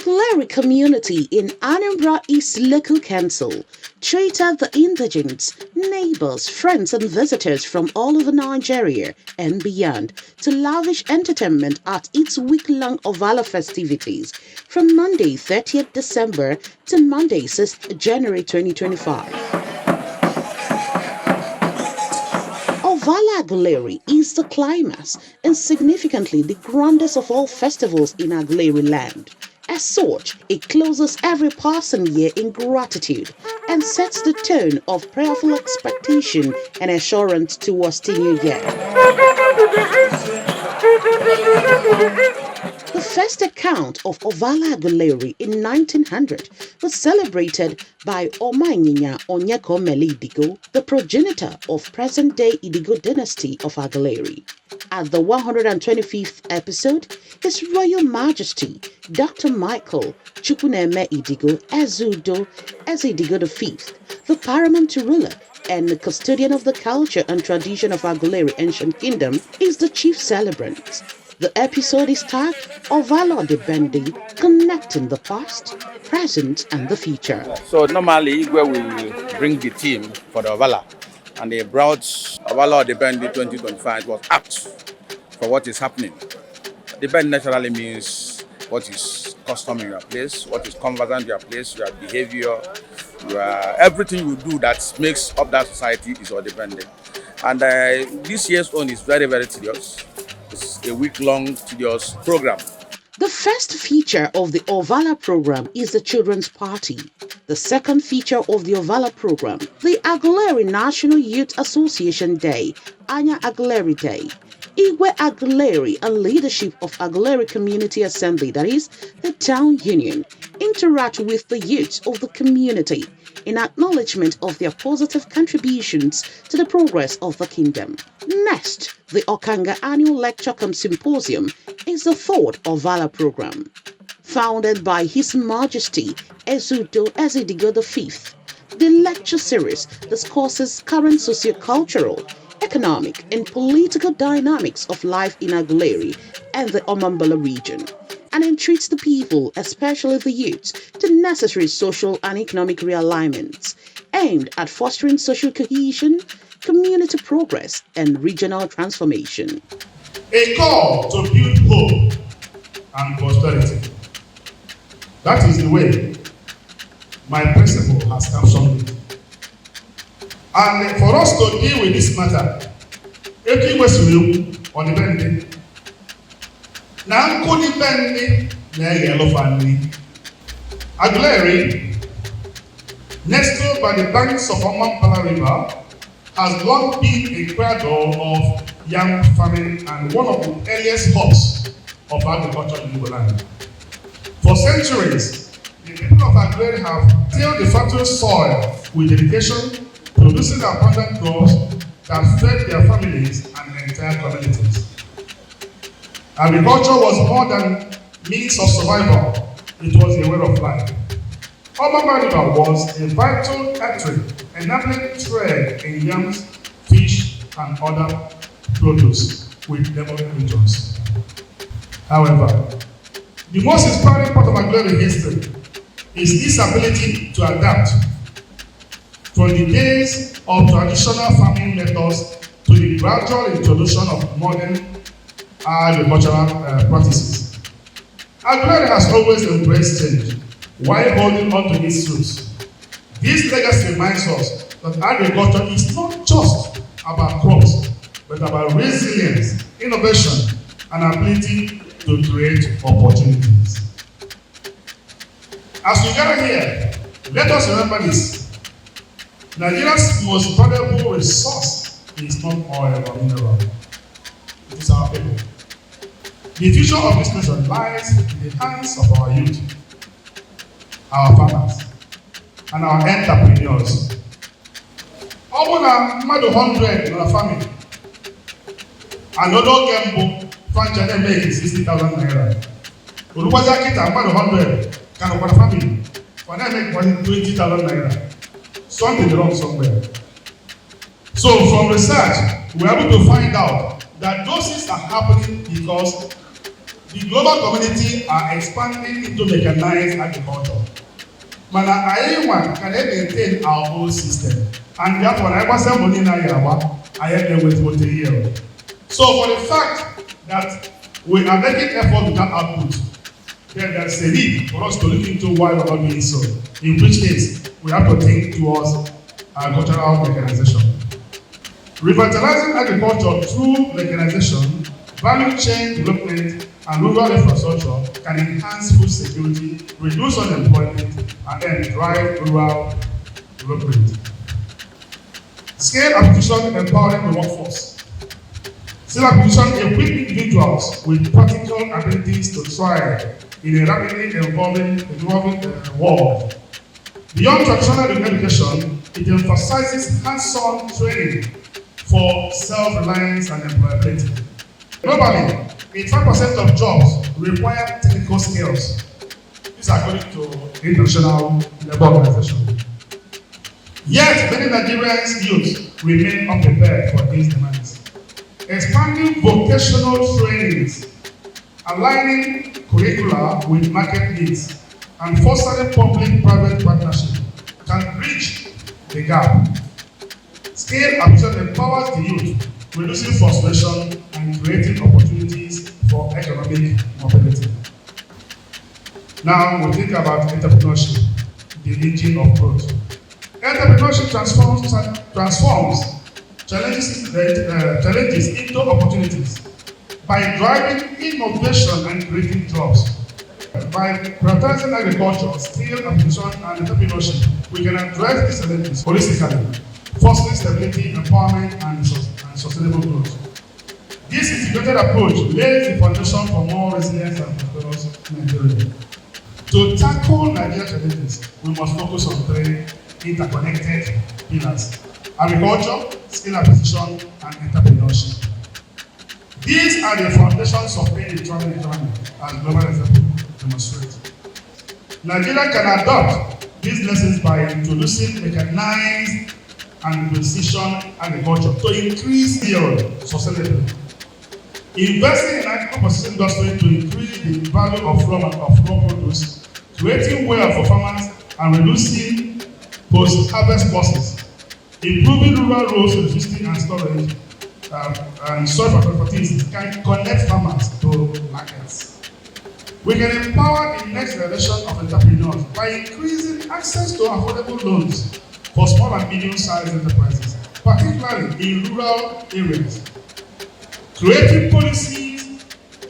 Aguleri community in Anambra East Local Council treated the indigents, neighbors, friends and visitors from all over Nigeria and beyond to lavish entertainment at its week-long Ovala festivities from Monday 30th December to Monday 6th January 2025. Ovala Aguleri is the climax and significantly the grandest of all festivals in Aguleri land. As such, it closes every passing year in gratitude and sets the tone of prayerful expectation and assurance towards the new year. The first account of Ovala Aguleri in 1900 was celebrated by Omanyinya Onyeko Meli Idigo, the progenitor of present-day Idigo dynasty of Aguleri. At the 125th episode, His Royal Majesty Dr. Michael Chukwuneme Idigo Ezudo Idigo V, the paramount ruler and the custodian of the culture and tradition of Aguleri Ancient Kingdom, is the chief celebrant. The episode is tagged Ovala Odibendi, connecting the past, present, and the future. So normally, where we bring the team for the Ovala, and they brought Ovala Odibendi 2025 was apt for what is happening. Odibendi naturally means what is custom in your place, what is conversant in your place, your behavior, everything you do that makes up that society is Odibendi. And this year's own is very, very serious. It's a week-long, tedious program. The first feature of the Ovala program is the Children's Party. The second feature of the Ovala program, the Aguleri National Youth Association Day, Anya Aguleri Day. Igwe Aguleri and leadership of Aguleri Community Assembly, that is, the town union, interact with the youth of the community in acknowledgement of their positive contributions to the progress of the kingdom. Next, the Okanga Annual Lecture Cum Symposium is the third Ovala program. Founded by His Majesty Ezudo Idigo V, the lecture series discusses current socio-cultural, economic, and political dynamics of life in Aguleri and the Omambala region, and entreats the people, especially the youth, to necessary social and economic realignments aimed at fostering social cohesion, community progress, and regional transformation. A call to build hope and prosperity. That is the way my principle has captioned it. And for us to deal with this matter, Eki Wesilu Odibendi, na Odibendi na yellow family. Aguleri, nestled by the banks of Omambala River, has long been a cradle of yam farming and one of the earliest hubs of agriculture in the land. For centuries, the people of Aguleri have tilled the fertile soil with dedication, producing abundant crops that fed their families and entire communities. Agriculture was more than means of survival, it was a way of life. Omambala River was a vital artery enabling trade in yams, fish, and other produce with neighboring regions. However, the most inspiring part of Aguleri history is this ability to adapt from the days of traditional farming methods to the gradual introduction of modern agricultural practices. Aguleri has always embraced change while holding on to its roots. This legacy reminds us that agriculture is not just about crops, but about resilience, innovation, and ability to create opportunities. As we gather here, let us remember this. Nigeria's most valuable resource is not oil or mineral. It is our people. The future of this nation lies in the hands of our youth, our farmers, and our entrepreneurs. Almost mmadụ 100 in our family. Another gamble, Fanchane make 60,000 naira. Urubaza kita mmadụ 100 can open a family. For them make 20,000 naira. Something wrong somewhere. So from research, we are able to find out that those things are happening because The global community are expanding into mechanized agriculture. Mana anyone can maintain our own system. And therefore, I was saying money now, I have with what a year. So for the fact that we are making effort without output, then there's a need for us to look into why we're not doing so. In which case, we have to think towards agricultural mechanization. Revitalizing agriculture through mechanization, value chain development, and rural infrastructure can enhance food security, reduce unemployment, and then drive rural development. Scale acquisition empowering the workforce. Scale acquisition equip individuals with practical abilities to thrive in a rapidly evolving world. Beyond traditional education, it emphasizes hands-on training for self-reliance and employability. Globally, 85% of jobs require technical skills. This is according to the International Labour Organization. Yet, many Nigerian youth remain unprepared for these demands. Expanding vocational trainings, aligning curricula with market needs, and fostering public-private partnership can bridge the gap. Scale acquisition empowers the youth, reducing frustration and creating opportunities for economic mobility. Now we think about entrepreneurship, the engine of growth. Entrepreneurship transforms challenges into opportunities by driving innovation and creating jobs. By prioritizing agriculture, skill acquisition, and entrepreneurship, we can address these challenges holistically, fostering stability, empowerment, and sustainable growth. This integrated approach lays the foundation for more resilient and prosperous Nigeria. To tackle Nigeria's challenges, we must focus on three interconnected pillars: agriculture, skill acquisition, and entrepreneurship. These are the foundations of any thriving economy, as global example demonstrates. Nigeria can adopt these lessons by introducing mechanized and precision agriculture to increase yield sustainability. Investing in agriculture industry to increase the value of raw produce, creating wealth for farmers, and reducing post-harvest losses, improving rural roads, logistics and storage, and soil fertility can connect farmers to markets. We can empower the next generation of entrepreneurs by increasing access to affordable loans for small and medium-sized enterprises, particularly in rural areas. Creating policies,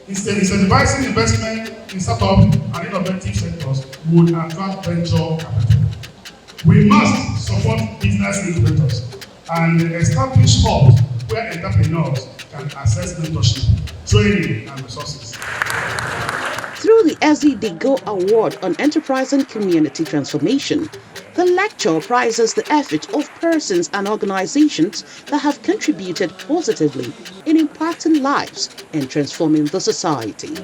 incentivizing investment in startup and innovative sectors would attract venture capital. We must support business incubators and establish hubs where entrepreneurs can access mentorship, training, and resources. Through the SEDGO Award on Enterprise and Community Transformation, the lecture prizes the effort of persons and organizations that have contributed positively in impacting lives and transforming the society.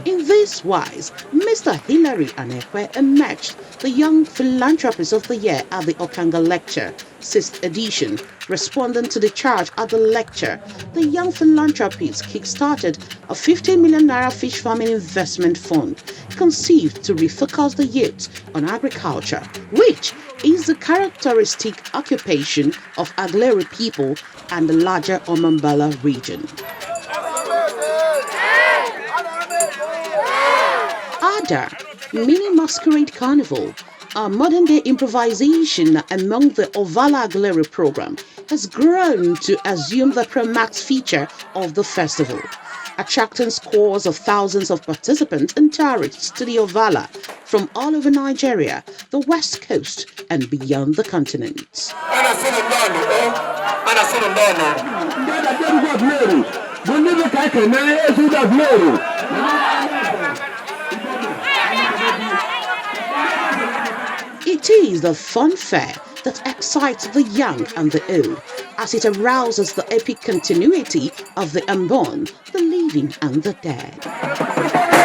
In this wise, Mr. Hilary Anekwe emerged the Young Philanthropist of the Year at the Okanga Lecture, 6th edition. Responding to the charge at the lecture, the Young Philanthropist kick-started a 15 million naira fish farming investment fund conceived to refocus the youth on agriculture, which is the characteristic occupation of AGULERI people and the larger Omambala region. Ada, mini masquerade carnival, a modern-day improvisation among the Ovala AGULERI program, has grown to assume the pre-max feature of the festival, attracting scores of thousands of participants and tourists to the Ovala from all over Nigeria, the West Coast, and beyond the continent. It is the fun fair that excites the young and the old, as it arouses the epic continuity of the unborn, the living and the dead.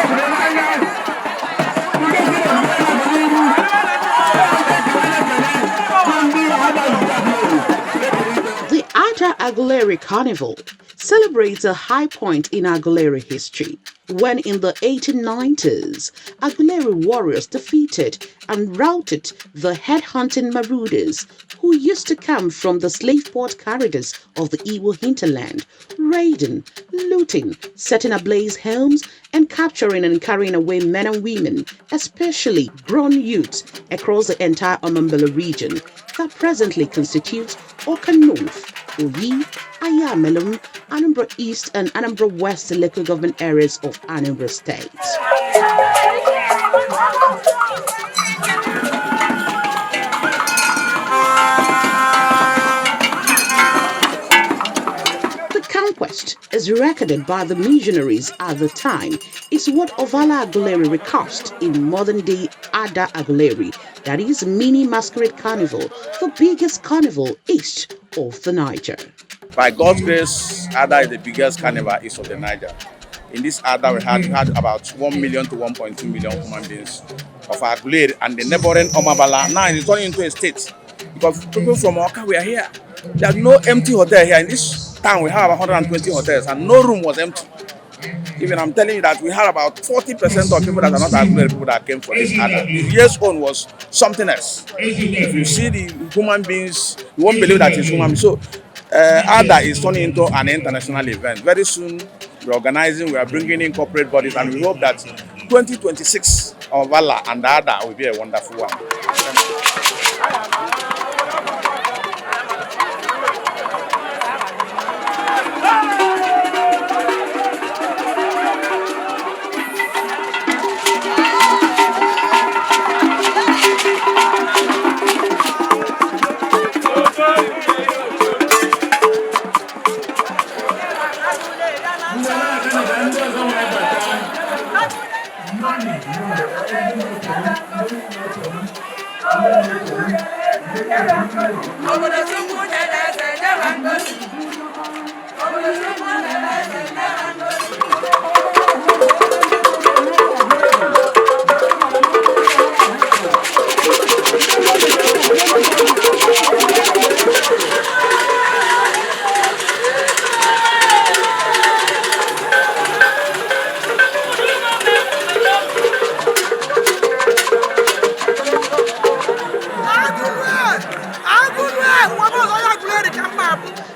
AGULERI Carnival celebrates a high point in AGULERI history when in the 1890s, AGULERI warriors defeated and routed the headhunting marauders who used to come from the slave port corridors of the Igbo hinterland, raiding, looting, setting ablaze homes, and capturing and carrying away men and women, especially grown youths, across the entire Omambala region that presently constitutes Oka North, Oyi, Ayamelum, Anambra East and Anambra West local government areas of Anambra State. The conquest, as recorded by the missionaries at the time, is what Ovala AGULERI recast in modern-day Ada AGULERI, that is mini masquerade carnival, the biggest carnival east of the Niger. By God's grace, Ada is the biggest carnival east of the Niger. In this Ada, we had about 1 million to 1.2 million human beings of AGULERI and the neighboring Omabala. Now it's turning into a state because people from Oka were here. There are no empty hotel here. In this town, we have 120 hotels and no room was empty. Even I'm telling you that we had about 40% of people that are not AGULERI people that came for this Ada. The year's own was something else. If you see the human beings, you won't believe that it's human beings. So Ada is turning into an international event. Very soon, we're organizing, we are bringing in corporate bodies, and we hope that 2026 Ovala and Ada will be a wonderful one.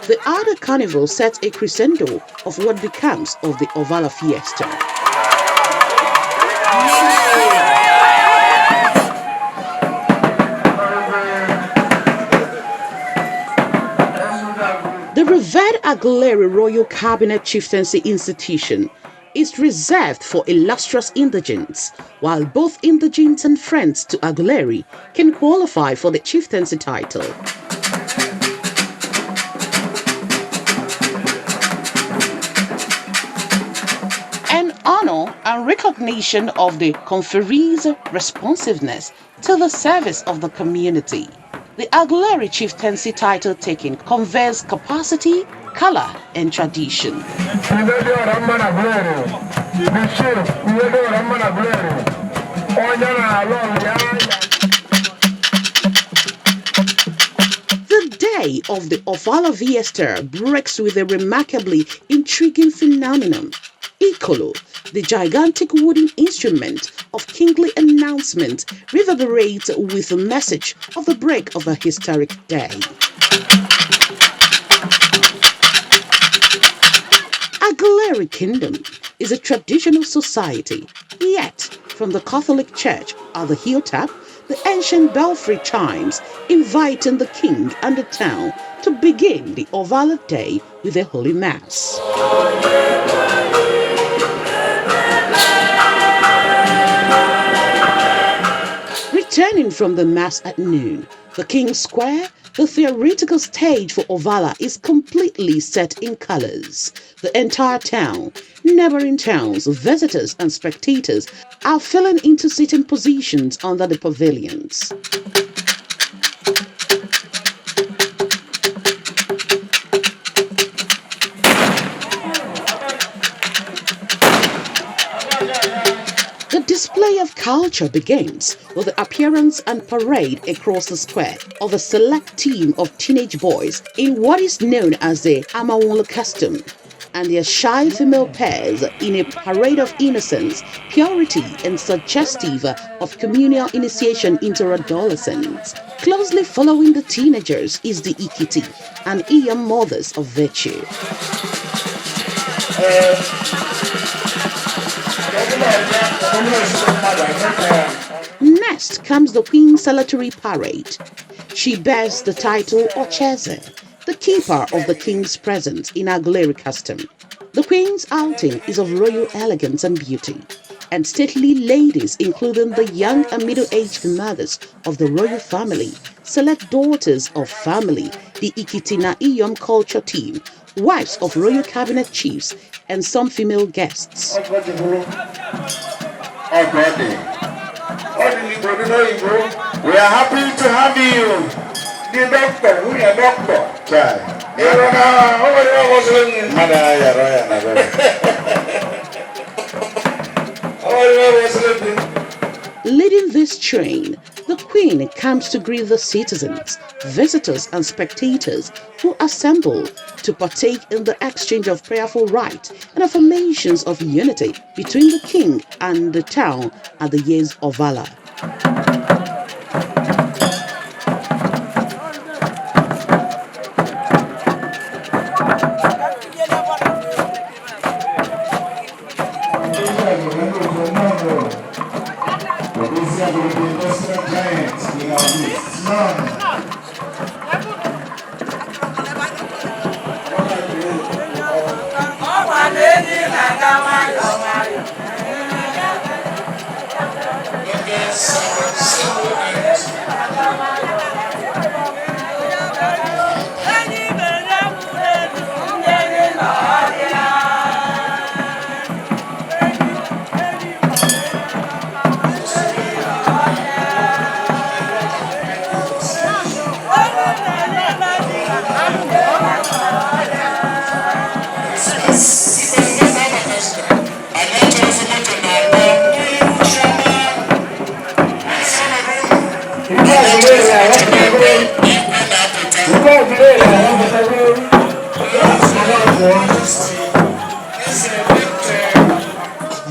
The Ada Carnival sets a crescendo of what becomes of the Ovala Fiesta. The revered AGULERI Royal Cabinet Chieftaincy Institution is reserved for illustrious indigents, while both indigents and friends to AGULERI can qualify for the chieftaincy title. An honor and recognition of the conferee's responsiveness to the service of the community. The AGULERI chieftaincy title taking conveys capacity, color, and tradition. The day of the Ovala Fiesta breaks with a remarkably intriguing phenomenon. Ikolo, the gigantic wooden instrument of kingly announcement, reverberates with a message of the break of a historic day. AGULERI Kingdom is a traditional society, yet from the Catholic Church at the hilltop, the ancient belfry chimes inviting the king and the town to begin the Ovala Day with a Holy Mass. Returning from the Mass at noon, the King's Square, the theoretical stage for Ovala, is completely set in colors. The entire town, neighboring towns, visitors and spectators are filling into sitting positions under the pavilions. The display of culture begins with the appearance and parade across the square of a select team of teenage boys in what is known as the Amawolo costume, and their shy female pairs in a parade of innocence, purity, and suggestive of communal initiation into adolescence. Closely following the teenagers is the Ikiti and Iyam mothers of virtue. Next comes the Queen's Salutary Parade. She bears the title Ocheze, the keeper of the King's presence in AGULERI custom. The Queen's outing is of royal elegance and beauty, and stately ladies, including the young and middle-aged mothers of the royal family, select daughters of family, the Ikitina Iyom culture team, wives of royal cabinet chiefs, and some female guests. We are happy to have you. The doctor, we are doctor. Leading this train, the Queen comes to greet the citizens, visitors, and spectators who assemble to partake in the exchange of prayerful rites and affirmations of unity between the King and the town at the year's Ovala.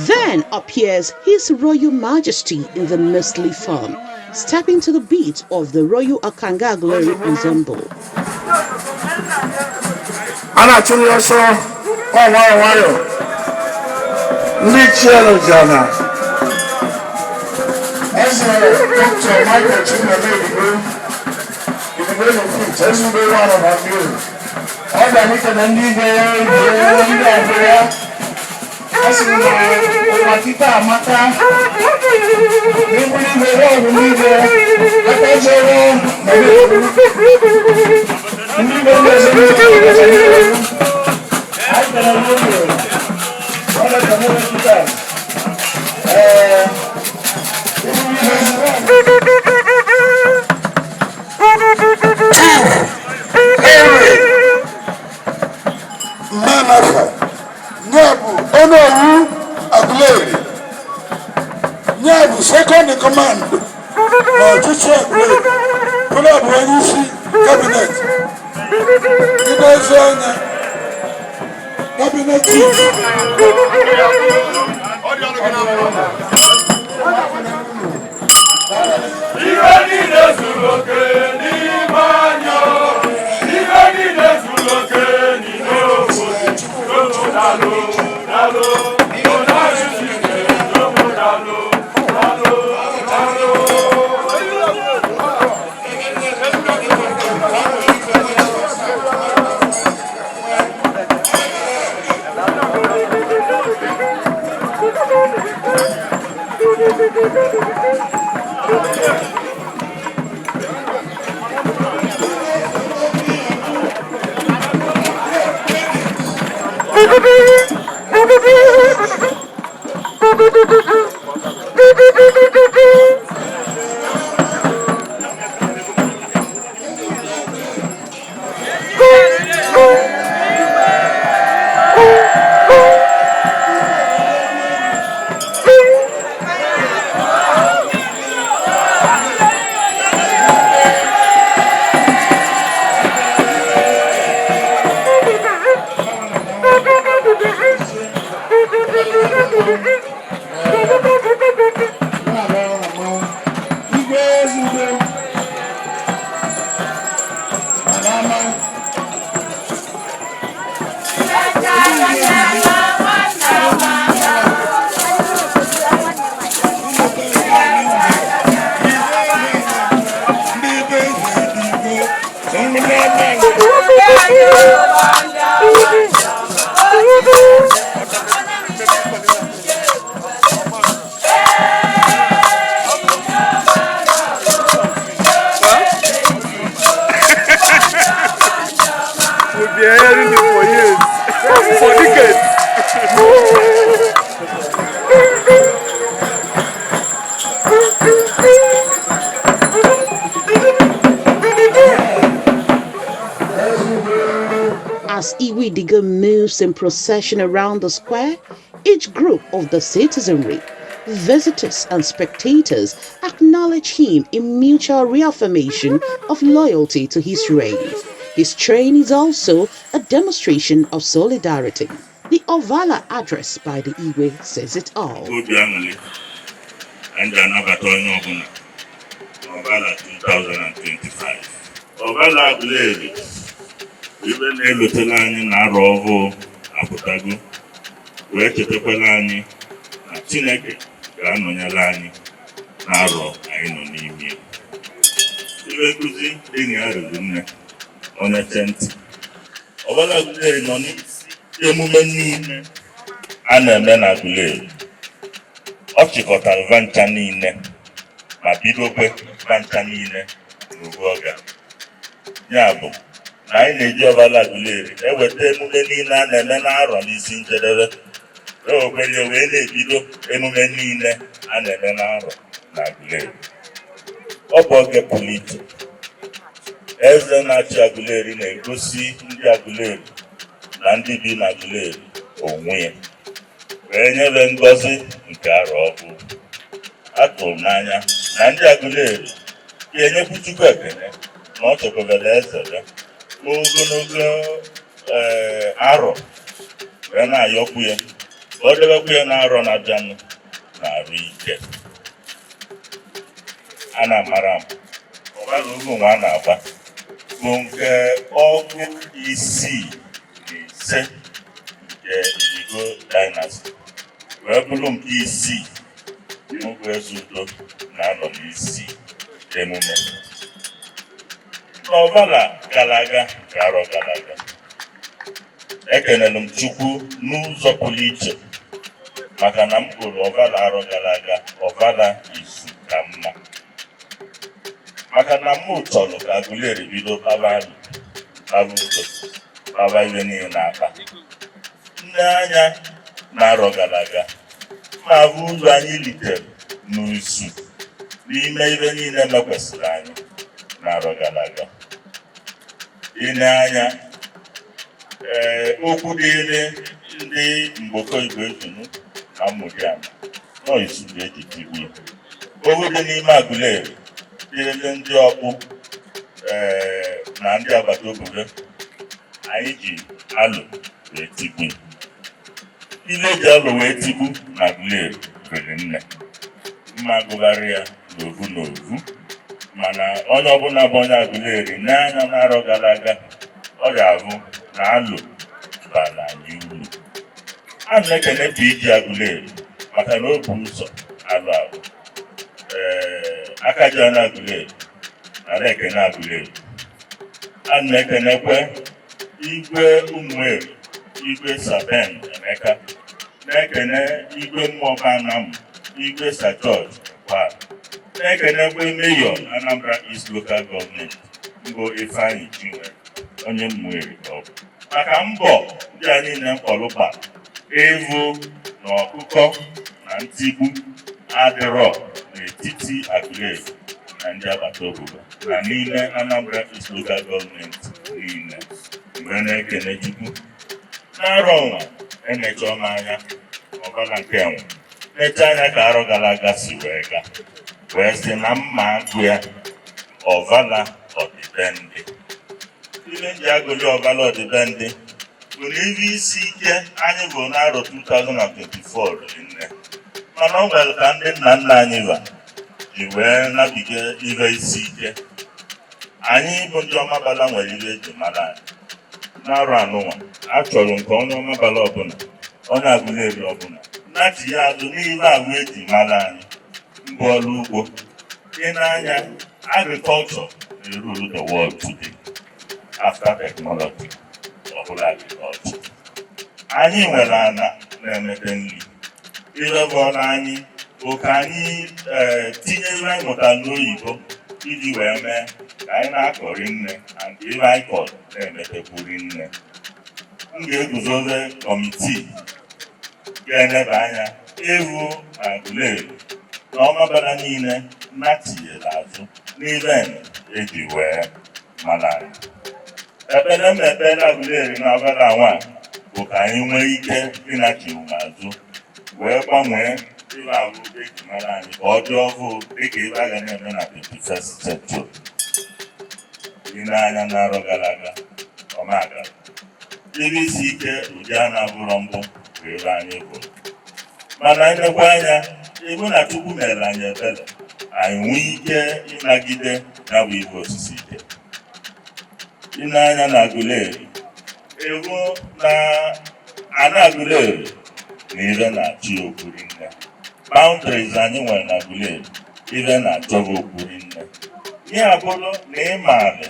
Then appears His Royal Majesty in the mostly form, stepping to the beat of the Royal Akanga AGULERI ensemble. Second in command, cabinet, cabinet chief. As Iwidigo moves in procession around the square, each group of the citizenry, visitors and spectators acknowledge him in mutual reaffirmation of loyalty to his reign. His train is also a demonstration of solidarity. The Ovala address by the Iwe says it all. Ovala 2025. Ovala AGULERI. Ibe na-elotela anyị na-arụ ọhụụ apụtago wee chetakwala anyị na Chineke ga-anọnyere anyị na-arụ anyị nọ n'ime. Ibe nkụzi enyi ya ruru nne onye ntị. Ovala AGULERI nọ n'isi emume niile a na-eme na AGULERI. Ọ chịkọtara vancha niile ma bidokwe vancha niile n'ugwu ọga. Ya bụ na anyị na-eji Ovala AGULERI eweta emume niile a na-eme n'arọ n'isi njedebe okwenye wee na-ebido emume niile a na-eme n'arọ na AGULERI. Ọ bụ oge pụrụ iche. Eze na-achị AGULERI na-egosi ndị AGULERI na ndị bi na AGULERI onwe ya wee nyere ngọzi nke arọ ọhụụ. Atụrụ m n'anya na ndị AGULERI ga-enyekwu Chukwu ekele na ọ chekwabara eze ya ogologo arọ wee na-ayọkwu ya ọ debekwu ya n'arọ na-abịanụ na-arụ ike. A na-amara m Ovala oge nwa a na-agba bụ nke ọgụ 65 nke Idigo dynasty wee bụrụ nke 6 n'oge eze udo na-anọ n'isi emume. N'Ovala gara aga nke arọ gara aga, ekelere m Chukwu n'ụzọ pụrụ iche maka na m hụrụ Ovala arọ gara aga Ovala izu ka mma. Maka na m chọrọ ka AGULERI bido kpaba alụ, kpaba udo, kpaba iwe niile n'aka. Nne anya na-arọ gara aga ma bụ uru anyị litere n'izu n'ime ibe niile mekwesịrị anyị na-arọ gara aga. Ile anya okwu dịrị ndị Mgboko Igbo Ezunu na Mmụdiama nọ izu eji tigbu ya. Okwu dị n'ime AGULERI dịrị ndị ọkpụ na ndị agbata obodo anyị ji alụ wee tigbu ya. Ile eji alụ wee tigbu na AGULERI rere nne mma gụgharị ya n'ovu n'ovu. Mana onye ọbụla bụ onye AGULERI n'anya n'arọ gara aga ọ ga-ahụ na alụ bara anyị uru. A na-ekene PG AGULERI maka na o bu ụzọ alụ ahụ. Aka ji onye AGULERI na-ekene AGULERI. A na-ekenekwe Igwe Ụmụeri, Igwe Saben Emeka, na-ekene Igwe Mmụọba Anamụ, Igwe Sir George Ovala, na-ekenekwe Mayor Anambra East Local Government mbụ Ifeanyi Chinwe onye Mmụeri ọ bụ maka mbọ ndị a niile mkpọrụkpa evu na ọkụkọ na ntigbu adịrọ n'etiti AGULERI na ndị agbata obodo na n'ime Anambra East Local Government niile. Mgbe na-ekene Chukwu n'arọ nwa enecha m anya Ovala nke enwe necha anya ka arọ gara aga si wee gaa wee sị na mma agụ ya Ovala Odibendi. Ile ndị agụli Ovala Odibendi bụ na ibe isi ike anyị bụ n'arọ 2024 riri nne, mana ọ nwere ka ndị nna nna anyị ba ji wee nabiga ibe isi ike. Anyị bụ ndị ọmabala nwere ibe eji mara anyị. N'arọ anụnwa a chọrọ nke onye ọmabala ọbụla, onye AGULERI ọbụla nnachi ya azụ n'ibe ahụ eji mara anyị mbụ ọrụ ugbo. Ị na-anya agriculture na-erule the world today after technology. Ọbụla agriculture anyị nwere ana na-emete nri. Ilebọrọ anyị bụ ka anyị tinye ihe anyị mụtara n'oyibo iji wee mee ka anyị na-akọrị nne and ihe anyị kọrọ na-emetekwuri nne. M ga-eguzobe kọmitii ga-eneba anya ịhụ na AGULERI na ọmabara niile na-atinyere azụ n'ihe eji wee mara anyị. Ekpere m ekpere Aguleri na Ovala nwa bụ ka anyị nwee ike ịnachi azụ wee gbanwee ihe ahụ eji mara anyị ka ọ dị ọhụụ dịka ebe a ga na-eme na 21st century. Anya n'arọ gara aga ọmaga ebe isi ike ụdị a na-abụrọ mbụ bụ ebe anyị bụ, mana nlekwa anya ebe na Chukwu mere anyị ebere anyị nwee ike ịnagide ya bụ ihe osisi ike. Anya na Aguleri ewu na ana Aguleri na ire na-achị okwuri nne. Boundaries anyị nwere na Aguleri ire na-achọghị okwuri nne. Ihe abụrụ na ịmaala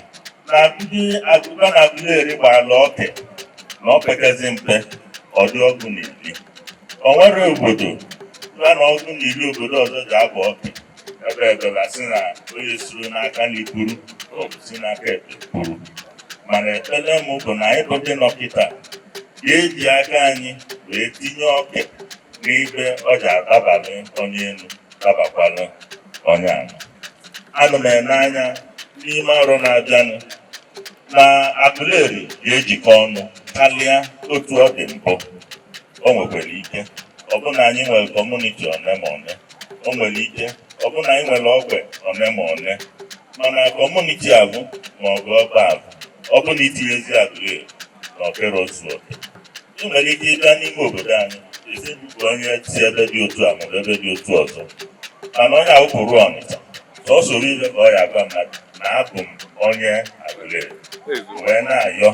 na ndị agụba na Aguleri gbara oke na opekezi mpe ọdị ọgụ na iri. O nwere obodo ya na ọgụ na iri obodo ọzọ ji abụ oke ebe ebebasị na onye suru n'aka n'ikpuru ọ bụ si n'aka ekpe kwuru. Mana ekpere m bụ na anyị bụ ndị nọkịta ga-eji aka anyị wee tinye oke n'ibe ọ ji adabara onye elu dabakwara onye ala. Ana m ene anya n'ime ọrụ na-abịanụ na Aguleri ga-ejikọ ọnụ karịa otu ọ dị mbụ. O nwekwara ike ọbụna anyị nwere kọmuniti one ma one, o nwere ike ọbụna anyị nwere ogbe one ma one, mana kọmuniti abụ ma ọ bụ ọba abụ ọbụna itinyezi Aguleri na okere otu oke. I nwere ike ịbịa n'ime obodo anyị ezinụlọ onye si ebe dị otu a maọbụ ebe dị otu ọzọ, mana onye ahụ pụrụ Ọnịcha ọ soro ibe ka ọ ya agwa mmadụ na abụ m onye Aguleri wee na-ayọ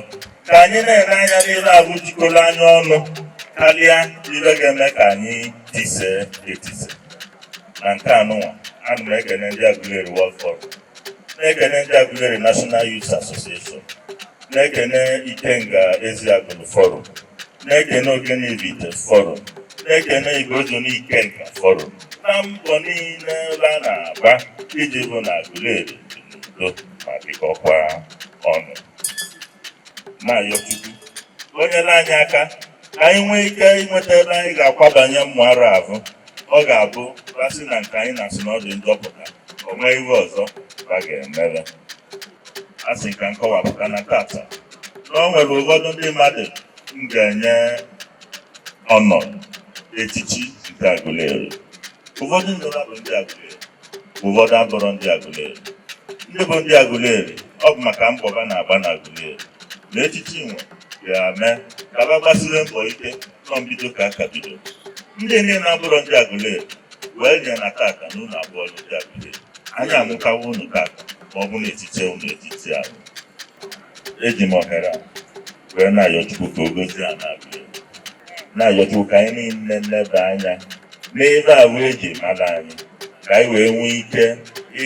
ka anyị na-ere anya n'ire ahụ jikọrọ anya ọnụ karịa ire ga-eme ka anyị tisee etise. Na nke anụnwa ana m ekene ndị Aguleri World Forum, na-ekene ndị Aguleri National Youth Association, na-ekene Ikenga Eziagụlụ Forum, na-ekene Ogene Ibite Forum, na-ekene Igojunu Ikenga Forum, na mbọ niile a na-agba iji bụ na Aguleri dị n'udo ma dịkọkwa ọnụ. Na-ayọ Chukwu onye na-anyị aka anyị nwee ike inweta ebe anyị ga-akwabanye mmụarụ ahụ. Ọ ga-abụ rasị na nke anyị na-asị na ọ dị ndọpụta o nwee ihe ọzọ a ga-emere. A sị ka nkọwapụta na tata na o nwere ụfọdụ ndị mmadụ m ga-enye ọnọdụ echichi nke Aguleri. Ụfọdụ ndị bụ ndị Aguleri, ụfọdụ abụrụ ndị Aguleri. Ndị bụ ndị Aguleri ọ bụ maka mbọ na-agba na Aguleri na echichi nwe ga-eme ka a gbasiri mbọ ike nọ mbido ka aka bido. Ndị niile na-abụrụ ndị Aguleri wee nye na tata na unu abụọ ndị Aguleri anyị amụkawa unu tata ma ọ bụ na echiche unu etiti ahụ. Eji m ohere a wee na-ayọ Chukwu ka o gozie a na Aguleri, na-ayọ Chukwu ka anyị niile nleba anya n'ebe ahụ eji mara anyị ka anyị wee nwee ike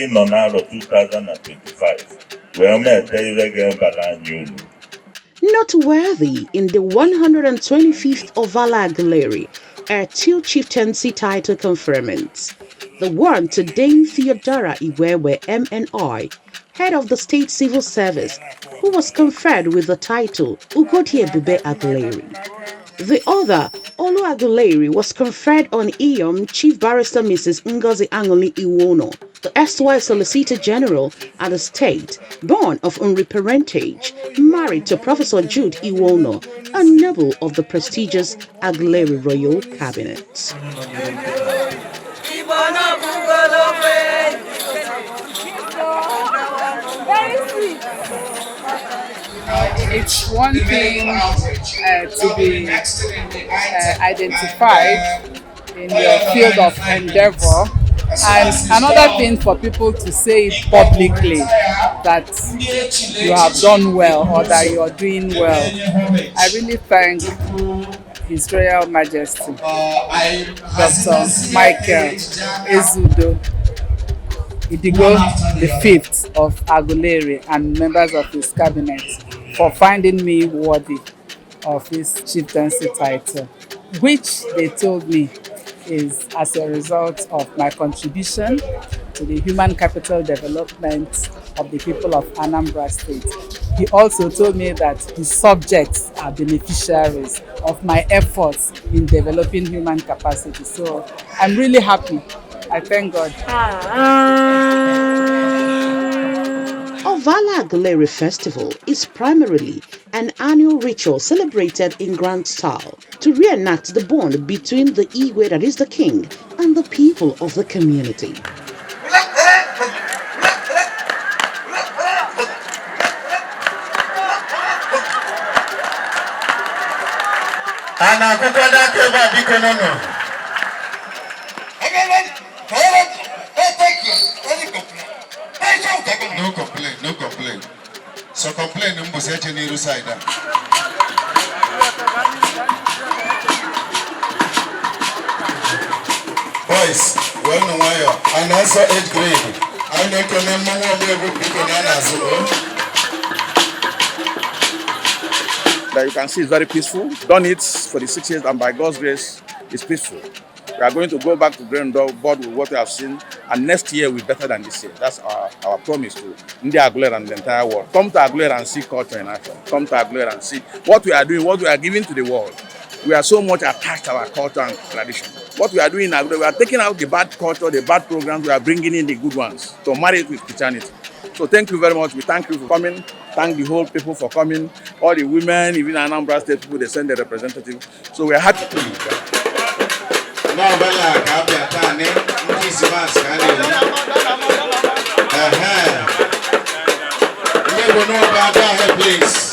ịnọ n'arọ 2025 wee na-ete ire ga-ebara anyị uru. Noteworthy in the 125th Ovala Aguleri are two chieftaincy title conferments. The one to Dame Theodora Iwewe MNI, head of the State Civil Service, who was conferred with the title Ugodie Bube Aguleri. The other, Olu Aguleri, was conferred on Iyom Chief Barrister Mrs. Ngozi Angoli Iwono, the erstwhile Solicitor General at the state, born of Unri parentage, married to Professor Jude Iwono, a noble of the prestigious Aguleri Royal Cabinet. It's one thing to be identified in your field of endeavor, and another thing for people to say it publicly that you have done well or that you are doing well. I really thank His Royal Majesty, Dr. Michael Ezudo Idigo the Fifth of Aguleri and members of his cabinet for finding me worthy of his chieftaincy title, which they told me is as a result of my contribution to the human capital development of the people of Anambra State. He also told me that his subjects are beneficiaries of my efforts in developing human capacity. So I'm really happy I thank God. Ovala Aguleri Festival is primarily an annual ritual celebrated in grand style to reenact the bond between the Igwe, that is the king, and the people of the community. No complaint. So complain side. Boys, well no wire. And also 8th grade. I know that you can see it's very peaceful. Done it for the 6 years, and by God's grace, it's peaceful. We are going to go back to ground board with what we have seen, and next year will be better than this year. That's our promise to India Aguleri and the entire world. Come to Aguleri and see culture in action. Come to Aguleri and see what we are doing, what we are giving to the world. We are so much attached to our culture and tradition. What we are doing in Aguleri, we are taking out the bad culture, the bad programs, we are bringing in the good ones to marry it with Christianity. So thank you very much. We thank you for coming. Thank the whole people for coming. All the women, even Anambra State people, they send their representative. So we are happy to be here. Please.